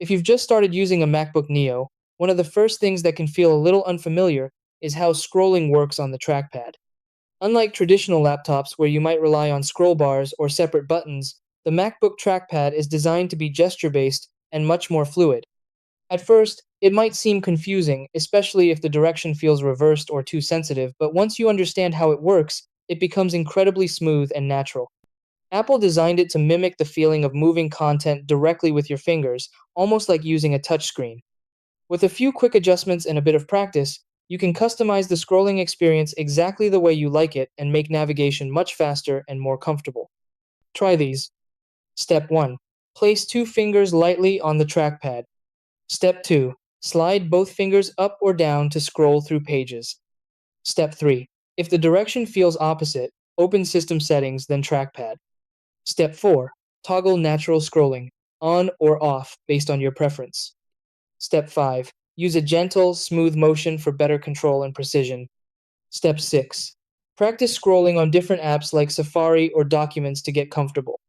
If you've just started using a MacBook Neo, one of the first things that can feel a little unfamiliar is how scrolling works on the trackpad. Unlike traditional laptops where you might rely on scroll bars or separate buttons, the MacBook trackpad is designed to be gesture based and much more fluid. At first, it might seem confusing, especially if the direction feels reversed or too sensitive, but once you understand how it works, it becomes incredibly smooth and natural. Apple designed it to mimic the feeling of moving content directly with your fingers, almost like using a touchscreen. With a few quick adjustments and a bit of practice, you can customize the scrolling experience exactly the way you like it and make navigation much faster and more comfortable. Try these. Step 1. Place two fingers lightly on the trackpad. Step 2. Slide both fingers up or down to scroll through pages. Step 3. If the direction feels opposite, open System Settings, then Trackpad. Step 4. Toggle natural scrolling, on or off based on your preference. Step 5. Use a gentle, smooth motion for better control and precision. Step 6. Practice scrolling on different apps like Safari or Documents to get comfortable.